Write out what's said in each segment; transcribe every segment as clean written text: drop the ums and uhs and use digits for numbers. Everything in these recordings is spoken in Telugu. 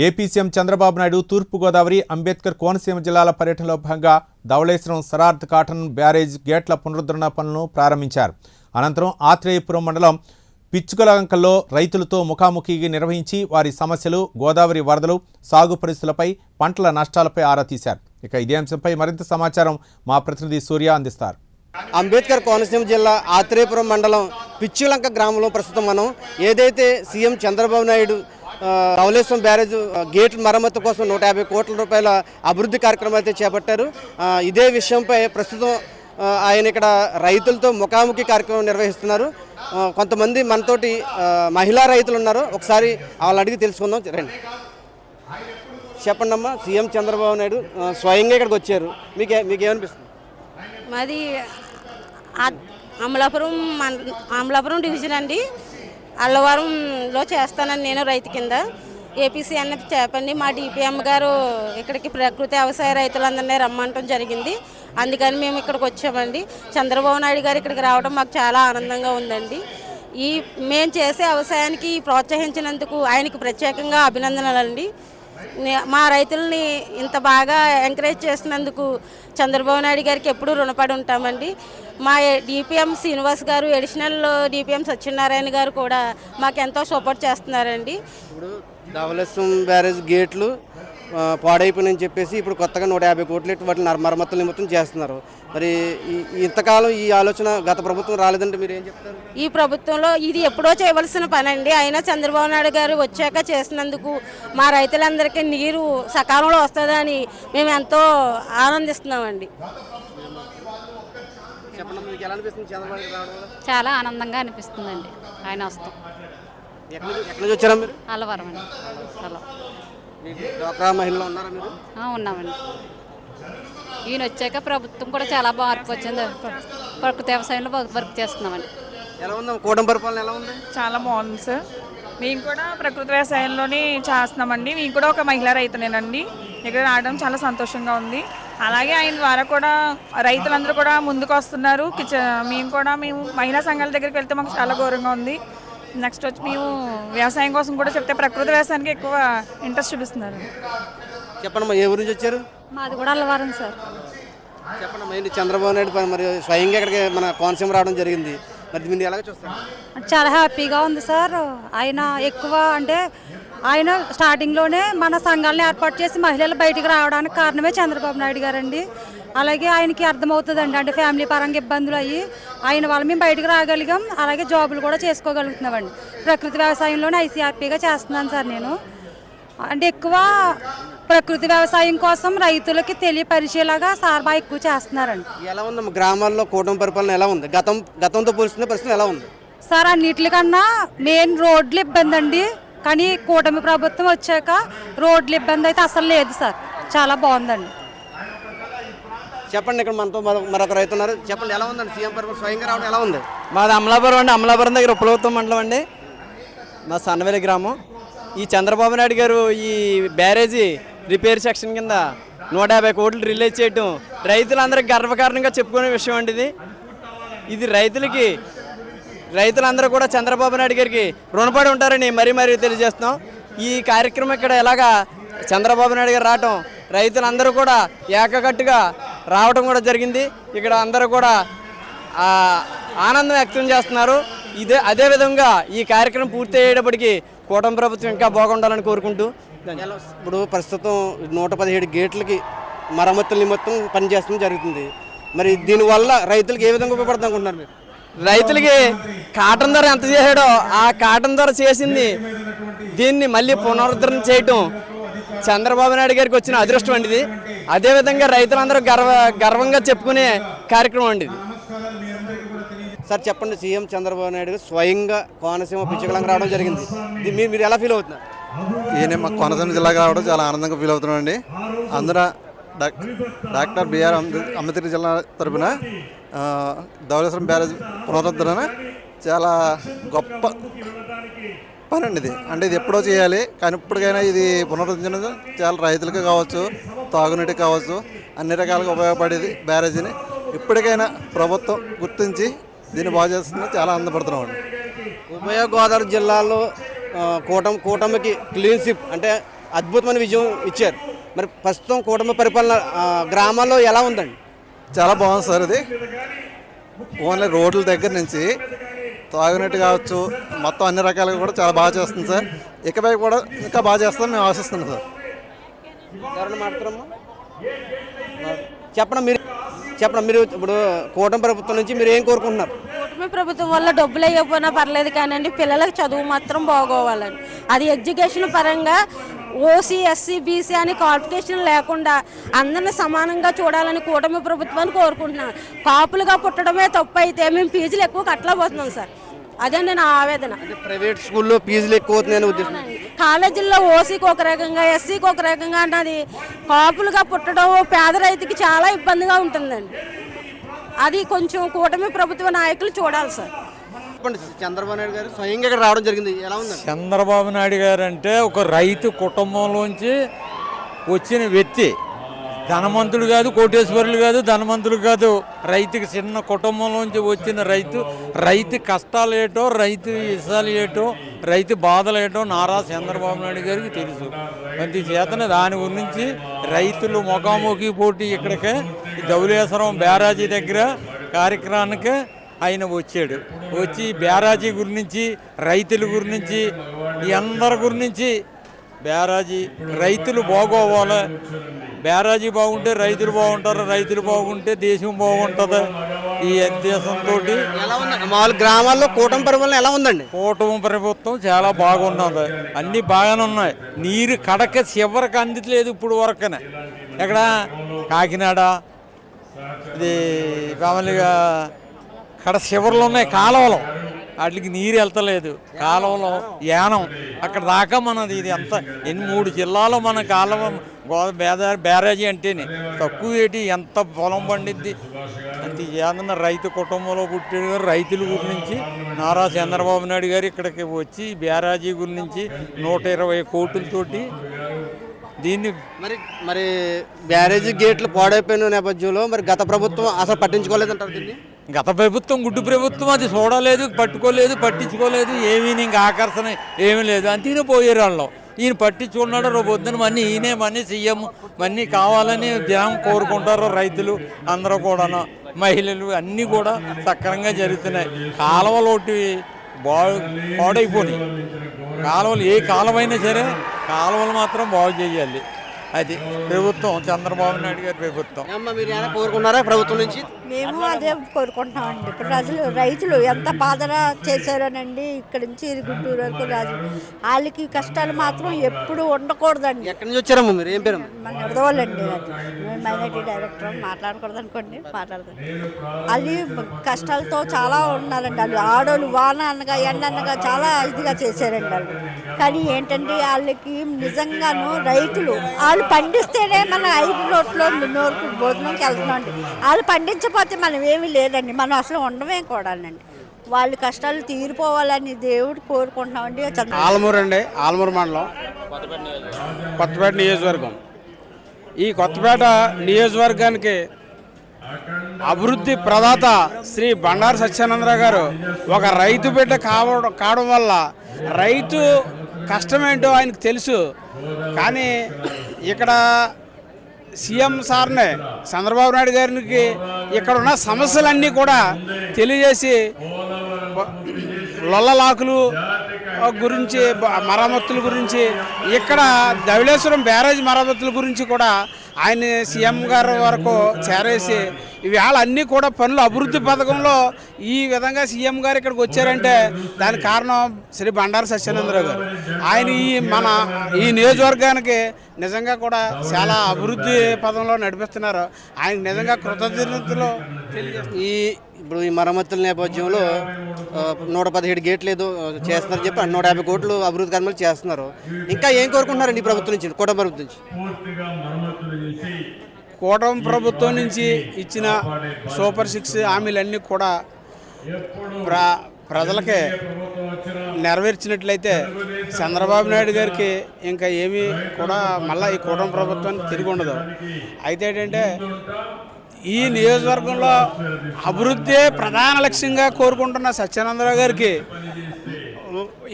ఏపీ సీఎం చంద్రబాబు నాయుడు తూర్పుగోదావరి, అంబేద్కర్ కోనసీమ జిల్లాల పర్యటనలో భాగంగా ధవళేశ్వరం సరార్త్ కాటన్ బ్యారేజ్ గేట్ల పునరుద్ధరణ పనులను ప్రారంభించారు. అనంతరం ఆత్రేయపురం మండలం పిచ్చుకలంకల్లో రైతులతో ముఖాముఖిగా నిర్వహించి వారి సమస్యలు, గోదావరి వరదలు, సాగు పరిస్థితులపై, పంటల నష్టాలపై ఆరా తీశారు. ఇక ఇదే అంశంపై మరింత సమాచారం మా ప్రతినిధి సూర్య అందిస్తారు. అంబేద్కర్ కోనసీమ జిల్లా ఆత్రేయపురం మండలం పిచ్చులంక గ్రామంలో ప్రస్తుతం మనం ఏదైతే సీఎం చంద్రబాబు నాయుడు ధవళేశ్వరం బ్యారేజ్ గేట్ల మరమ్మతు కోసం 150 కోట్ల రూపాయల అభివృద్ధి కార్యక్రమం అయితే చేపట్టారు. ఇదే విషయంపై ప్రస్తుతం ఆయన ఇక్కడ రైతులతో ముఖాముఖి కార్యక్రమం నిర్వహిస్తున్నారు. కొంతమంది మనతోటి మహిళా రైతులు ఉన్నారు. ఒకసారి వాళ్ళని అడిగి తెలుసుకుందాం. రండి, చెప్పండి అమ్మా. సీఎం చంద్రబాబు నాయుడు స్వయంగా ఇక్కడికి వచ్చారు, మీకేమనిపిస్తుంది? మాది అమలాపురం డివిజన్ అండి. అల్లవరంలో చేస్తానని నేను రైతు కింద ఏపీసీ అన్నది చెప్పండి. మా డిపిఎం గారు ఇక్కడికి ప్రకృతి వ్యవసాయ రైతులందరినీ రమ్మంటం జరిగింది. అందుకని మేము ఇక్కడికి వచ్చామండి. చంద్రబాబు నాయుడు గారు ఇక్కడికి రావడం మాకు చాలా ఆనందంగా ఉందండి. మేము చేసే వ్యవసాయానికి ప్రోత్సహించినందుకు ఆయనకి ప్రత్యేకంగా అభినందనలండి. మా రైతుల్ని ఇంత బాగా ఎంకరేజ్ చేసినందుకు చంద్రబాబు నాయుడు గారికి ఎప్పుడూ రుణపడి ఉంటామండి. మా డిపిఎం శ్రీనివాస్ గారు, అడిషనల్ డిపిఎం సత్యనారాయణ గారు కూడా మాకు ఎంతో సపోర్ట్ చేస్తున్నారండి. ఇప్పుడు ధవళేశ్వరం బ్యారేజ్ గేట్లు పాడైపోయినని చెప్పేసి ఇప్పుడు కొత్తగా 150 కోట్లు ఎట్టి వాటిని మరమ్మతులు నిమిత్తం చేస్తున్నారు. మరి ఇంతకాలం ఈ ఆలోచన గత ప్రభుత్వం రాలేదంటే మీరు ఏం చెప్తారు? ఈ ప్రభుత్వంలో ఇది ఎప్పుడో చేయవలసిన పని అండి. అయినా చంద్రబాబు నాయుడు గారు వచ్చాక చేసినందుకు మా రైతులందరికీ నీరు సకాలంలో వస్తుందని మేము ఎంతో ఆనందిస్తున్నామండి. చాలా ఆనందంగా అనిపిస్తుందండి ఆయన వస్తాం. వచ్చారా మీరు? అల్లవరం అండి. డ్వాక్రా మహిళలు ఉన్నారా మీరు? ఉన్నామండి. ఈయన వచ్చాక ప్రభుత్వం కూడా చాలా మార్పు వచ్చింది. ప్రకృతి వ్యవసాయంలో వర్క్ చేస్తున్నామండి. ఎలా ఉంది కూటమి పరిపాలన? ఎలా ఉంది? చాలా బాగుంది సార్. మేము కూడా ప్రకృతి వ్యవసాయంలోనే చేస్తున్నామండి. మేము కూడా ఒక మహిళా రైతునేనండి. ఇక్కడ రావడం చాలా సంతోషంగా ఉంది. అలాగే ఆయన ద్వారా కూడా రైతులందరూ కూడా ముందుకు వస్తున్నారు. మేము మహిళా సంఘాల దగ్గరికి వెళ్తే మాకు చాలా గౌరవంగా ఉంది. నెక్స్ట్ వచ్చి మేము వ్యవసాయం కోసం కూడా చెప్తే ప్రకృతి వ్యవసాయానికి ఎక్కువ ఇంట్రెస్ట్ చూపిస్తున్నారు. చెప్పండి, ఏ ఊరి నుంచి వచ్చారు? మాది కూడా అల్లవరం సార్. చెప్పండి, ఏంటి చంద్రబాబు నాయుడు మరి స్వయంగా ఇక్కడికి మన కోనసీమ రావడం జరిగింది, మరి మీరు ఎలాగ చూస్తారు? చాలా హ్యాపీగా ఉంది సార్. ఆయన ఎక్కువ అంటే ఆయన స్టార్టింగ్లోనే మన సంఘాలను ఏర్పాటు చేసి మహిళలు బయటికి రావడానికి కారణమే చంద్రబాబు నాయుడు గారండి. అలాగే ఆయనకి అర్థమవుతుందండి, అంటే ఫ్యామిలీ పరంగా ఇబ్బందులు అయ్యి ఆయన వల్ల మేము బయటకు రాగలిగాం. అలాగే జాబులు కూడా చేసుకోగలుగుతున్నామండి. ప్రకృతి వ్యవసాయంలోనే ఐసీఆర్పీగా చేస్తున్నాను సార్ నేను. అంటే ఎక్కువ ప్రకృతి వ్యవసాయం కోసం రైతులకి తెలియపరిచేలాగా సార్ బాగా ఎక్కువ చేస్తున్నారండి. ఎలా ఉంది గ్రామాల్లో కూటమి పరిపాలన? ఎలా ఉంది గతంతో పోల్చుకునే పరిస్థితి ఎలా ఉంది సార్? అన్నిటికన్నా మెయిన్ రోడ్లు ఇబ్బంది అండి. కానీ కూటమి ప్రభుత్వం వచ్చాక రోడ్ల ఇబ్బంది అయితే అసలు లేదు సార్. చాలా బాగుందండి. చెప్పండి, ఇక్కడ మనతో మరొక రైతు ఉన్నారు. చెప్పండి, ఎలా ఉందండి సీఎం పరిపాలన స్వయంగా రావడం? ఎలా ఉంది? మాది అమలాపురం అండి. అమలాపురం దగ్గర ఉపలవతం మండలం అండి. మా సన్నవేలి గ్రామం. ఈ చంద్రబాబు నాయుడు గారు ఈ బ్యారేజీ రిపేర్ సెక్షన్ కింద 150 కోట్లు రిలీజ్ చేయడం రైతులందరికీ గర్వకారణంగా చెప్పుకునే విషయం అండి. ఇది రైతులందరూ కూడా చంద్రబాబు నాయుడు గారికి రుణపడి ఉంటారని మరీ తెలియజేస్తున్నాం. ఈ కార్యక్రమం ఇక్కడ ఎలాగా చంద్రబాబు నాయుడు గారు రావటం, రైతులందరూ కూడా ఏకకట్టుగా రావడం కూడా జరిగింది. ఇక్కడ అందరూ కూడా ఆనందం వ్యక్తం చేస్తున్నారు. అదేవిధంగా ఈ కార్యక్రమం పూర్తి అయ్యేటప్పటికి కూటమి ప్రభుత్వం ఇంకా బాగుండాలని కోరుకుంటూ, ఇప్పుడు ప్రస్తుతం 117 గేట్లకి మరమ్మతుల నిమిత్తం పనిచేయడం జరుగుతుంది. మరి దీనివల్ల రైతులకు ఏ విధంగా ఉపయోగపడుతుంది అనుకుంటున్నారు మీరు? రైతులకి కాటన్ ధర ఎంత చేశాడో ఆ కాటన్ ధర చేసింది దీన్ని మళ్ళీ పునరుద్ధరణ చేయటం చంద్రబాబు నాయుడు గారికి వచ్చిన అదృష్టం అండి ఇది. అదేవిధంగా రైతులందరూ గర్వంగా చెప్పుకునే కార్యక్రమం అండి ఇది. సార్ చెప్పండి, సీఎం చంద్రబాబు నాయుడు స్వయంగా కోనసీమ పిచ్చుకలంక రావడం జరిగింది. మీరు ఎలా ఫీల్ అవుతున్నారు? ఈయన మా కోనసీమ జిల్లాకి రావడం చాలా ఆనందంగా ఫీల్ అవుతున్నాం అండి. అందరూ డాక్టర్ బిఆర్ అంబేద్కర్ జిల్లా తరఫున ధవళేశ్వరం బ్యారేజ్ పునరుద్ధరణ చాలా గొప్ప పని అండి ఇది. అంటే ఇది ఎప్పుడో చేయాలి, కానీ ఇప్పటికైనా ఇది పునరుద్ధరించడం చాలా రైతులకు కావచ్చు, తాగునీటికి కావచ్చు, అన్ని రకాలుగా ఉపయోగపడేది బ్యారేజీని. ఇప్పటికైనా ప్రభుత్వం గుర్తించి దీన్ని బాగు చేస్తుంది. చాలా ఆనందపడుతున్నాం అండి. ఉభయ గోదావరి జిల్లాలో కూటమికి క్లీన్ స్వీప్ అంటే అద్భుతమైన విజయం ఇచ్చారు. మరి ప్రస్తుతం కూటమి పరిపాలన గ్రామాల్లో ఎలా ఉందండి? చాలా బాగుంది సార్. ఇది ఓన్లీ రోడ్ల దగ్గర నుంచి తాగునట్టు కావచ్చు, మొత్తం అన్ని రకాలుగా కూడా చాలా బాగా చేస్తుంది సార్. ఇకపై కూడా ఇంకా బాగా చేస్తామని మేము ఆశిస్తున్నాం సార్. ఎవరన్నా మాట్లాడమ్మా? చెప్పండి మీరు ఇప్పుడు కూటమి ప్రభుత్వం నుంచి మీరు ఏం కోరుకుంటున్నారు? కూటమి ప్రభుత్వం వల్ల డబ్బులు అయ్యకపోయినా పర్లేదు కానండి, పిల్లలకు చదువు మాత్రం బాగోవాలండి. అది ఎడ్యుకేషన్ పరంగా ఓసీ, ఎస్సీ, బీసీ అని క్వాలిఫికేషన్ లేకుండా అందరిని సమానంగా చూడాలని కూటమి ప్రభుత్వాన్ని కోరుకుంటున్నాం. కాపులుగా పుట్టడమే తప్పు అయితే మేము ఫీజులు ఎక్కువ కట్టలేకపోతున్నాం సార్. అదే నా ఆవేదన. ప్రైవేట్ స్కూల్లో ఫీజులు ఎక్కువ అవుతున్నాయని ఉద్దేశం. కాలేజీల్లో ఓసీకి ఒక రకంగా, ఎస్సీకి ఒక రకంగా అన్నది కాపులుగా పుట్టడం పేద రైతుకి చాలా ఇబ్బందిగా ఉంటుందండి. అది కొంచెం కూటమి ప్రభుత్వ నాయకులు చూడాలి సార్. చంద్రబాబు నాయుడు గారు స్వయంగా ఇక్కడ రావడం జరిగింది, ఎలా ఉంది? చంద్రబాబు నాయుడు గారు అంటే ఒక రైతు కుటుంబంలోంచి వచ్చిన వ్యక్తి. ధనవంతుడు కాదు, కోటేశ్వరులు కాదు, ధనవంతులు కాదు. రైతుకి చిన్న కుటుంబంలోంచి వచ్చిన రైతు కష్టాలు ఏటో, రైతు ఇష్టాలు ఏటో, రైతు బాధలు ఏటో నారా చంద్రబాబు నాయుడు గారికి తెలుసు. అందుచేతన దాని గురించి రైతులు ముఖాముఖి పోటీ ఇక్కడికే ధవళేశ్వరం బ్యారాజీ దగ్గర కార్యక్రమానికి ఆయన వచ్చాడు. వచ్చి బ్యారాజీ గురించి, రైతుల గురించి, ఈ అందరి గురించి బ్యారాజీ రైతులు బాగోవాలి, బ్యారాజీ బాగుంటే రైతులు బాగుంటారు, రైతులు బాగుంటే దేశం బాగుంటుంది. ఈ ఉద్దేశంతో గ్రామాల్లో కూటమి పరిపాలన ఎలా ఉందండి? కూటమి ప్రభుత్వం చాలా బాగున్నది, అన్నీ బాగానే ఉన్నాయి. నీరు కడక చివరికి అందట్లేదు ఇప్పుడు వరకునే. ఎక్కడ కాకినాడ ఇది మామూలుగా కడ చివరిలో ఉన్నాయి కాలువలు, వాటికి నీరు వెళ్తలేదు. కాలువలో యానం అక్కడ దాకా మనది ఇది ఎంత 3 జిల్లాలో మన కాలువ బ్యారేజీ అంటేనే తక్కువ ఏంటి, ఎంత పొలం పండిద్ది. అంత ఏదన్నా రైతు కుటుంబంలో పుట్టాడు గారు. రైతుల గురించి నారా చంద్రబాబు నాయుడు గారు ఇక్కడికి వచ్చి బ్యారేజీ గురించి 120 కోట్లతోటి దీన్ని మరి బ్యారేజీ గేట్లు పాడైపోయిన నేపథ్యంలో మరి గత ప్రభుత్వం అసలు పట్టించుకోలేదంటారు దీన్ని? గత ప్రభుత్వం గుడ్డు ప్రభుత్వం అది చూడలేదు, పట్టుకోలేదు, పట్టించుకోలేదు. ఏమీ ఇంకా ఆకర్షణ ఏమీ లేదు. అంతేనే పోయారు వాళ్ళు. ఈయన పట్టించుకున్నాడు. రేపు పొద్దున మనీ ఈయనే మనీ సీఎం మనీ కావాలని జనం కోరుకుంటారు. రైతులు అందరూ కూడా, మహిళలు అన్నీ కూడా సక్రమంగా జరుగుతున్నాయి. కాలువలోటి పాడైపోయినాయి. కాలువలు ఏ కాలువైనా సరే కాలువలు మాత్రం బాగు చేయాలి. అది ప్రభుత్వం, చంద్రబాబు నాయుడు గారి ప్రభుత్వం. మీరు ఏమైనా కోరుకున్నారా ప్రభుత్వం నుంచి? మేము అదే కోరుకుంటున్నామండి. ఇప్పుడు రైతులు ఎంత బాధ చేశారోనండి. ఇక్కడ నుంచి గుంటూరు వరకు వాళ్ళకి కష్టాలు మాత్రం ఎప్పుడు ఉండకూడదండి. ఎక్కడి నుంచి వచ్చారమ్మా మీరు? ఏం పేరు? మన నిడదవాళ్ళండి. మైనార్టీ డైరెక్టర్ మాట్లాడకూడదు అనుకోండి, మాట్లాడదాం. అది కష్టాలతో చాలా ఉన్నారండి. వాళ్ళు ఆడోళ్ళు వాన అనగా ఎండ అనగా చాలా ఇదిగా చేశారండి వాళ్ళు. కానీ ఏంటంటే వాళ్ళకి నిజంగాను రైతులు వాళ్ళు పండిస్తేనే మన 5 నోట్లో నోరుకు భోజనంకి వెళ్తున్నాండి. వాళ్ళు పండించకపోతే మనం ఏమీ లేదండి, మనం అసలు ఉండమే కూడానండి. వాళ్ళ కష్టాలు తీరిపోవాలని దేవుడు కోరుకుంటున్నామండి. ఆలమూరు అండి, ఆలమూరు మండలం, కొత్తపేట నియోజకవర్గం. ఈ కొత్తపేట నియోజకవర్గానికి అభివృద్ధి ప్రదాత శ్రీ బండారు సత్యానందరావు గారు ఒక రైతు బిడ్డ కావడం వల్ల రైతు కష్టమేంటో ఆయనకు తెలుసు. కానీ ఇక్కడ సీఎం సార్నే చంద్రబాబు నాయుడు గారికి ఇక్కడ ఉన్న సమస్యలన్నీ కూడా తెలియజేసి లొల్లలాకులు గురించి, మరమ్మతుల గురించి, ఇక్కడ ధవళేశ్వరం బ్యారేజ్ మరమ్మతుల గురించి కూడా ఆయన సీఎం గారి వరకు చేరేసి ఇవాళ అన్నీ కూడా పనులు అభివృద్ధి పథకంలో ఈ విధంగా సీఎం గారు ఇక్కడికి వచ్చారంటే దానికి కారణం శ్రీ బండారు సత్యానందరావు గారు. ఆయన ఈ నియోజకవర్గానికి నిజంగా కూడా చాలా అభివృద్ధి పదంలో నడిపిస్తున్నారు. ఆయన నిజంగా కృతజ్ఞతలు తెలియజేస్తారు. ఇప్పుడు ఈ మరమ్మతుల నేపథ్యంలో 117 గేట్లు ఏదో చేస్తున్నారని చెప్పి 150 కోట్లు అభివృద్ధి కార్యక్రమాలు చేస్తున్నారు. ఇంకా ఏం కోరుకుంటున్నారండి ఈ ప్రభుత్వం నుంచి, కూటమి ప్రభుత్వం నుంచి? కూటమి ప్రభుత్వం నుంచి ఇచ్చిన సూపర్ 6 హామీలన్నీ కూడా ప్రజలకే నెరవేర్చినట్లయితే చంద్రబాబు నాయుడు గారికి ఇంకా ఏమీ కూడా మళ్ళీ ఈ కూటమి ప్రభుత్వానికి తిరిగి ఉండదు. అయితే ఏంటంటే ఈ నియోజకవర్గంలో అభివృద్ధి ప్రధాన లక్ష్యంగా కోరుకుంటున్న సత్యానందరావు గారికి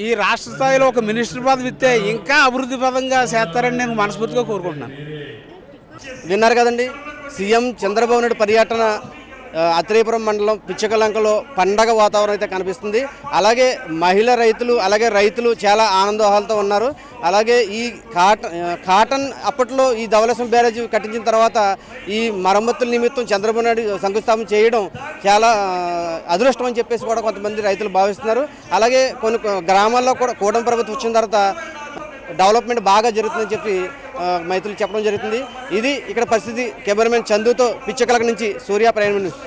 ఈ రాష్ట్ర స్థాయిలో ఒక మినిస్టర్ పదవి ఇస్తే ఇంకా అభివృద్ధి పదంగా చేస్తారని నేను మనస్ఫూర్తిగా కోరుకుంటున్నాను. విన్నారు కదండి, సీఎం చంద్రబాబు నాయుడు పర్యటన ఆత్రేయపురం మండలం పిచ్చకలంకలో పండగ వాతావరణం అయితే కనిపిస్తుంది. అలాగే మహిళా రైతులు అలాగే రైతులు చాలా ఆనందోహాలతో ఉన్నారు. అలాగే ఈ కాటన్ అప్పట్లో ఈ ధవళేశ్వరం బ్యారేజ్ కట్టించిన తర్వాత ఈ మరమ్మతుల నిమిత్తం చంద్రబాబు నాయుడు శంకుస్థాపన చేయడం చాలా అదృష్టం అని చెప్పేసి కూడా కొంతమంది రైతులు భావిస్తున్నారు. అలాగే కొన్ని గ్రామాల్లో కూడా కూటమి ప్రభుత్వం వచ్చిన తర్వాత డెవలప్మెంట్ బాగా జరుగుతుందని చెప్పి రైతులు చెప్పడం జరుగుతుంది. ఇది ఇక్కడ పరిస్థితి. కెమెరామెన్ చందుతో పిచ్చకలక నుంచి సూర్య ప్రైమ్ న్యూస్.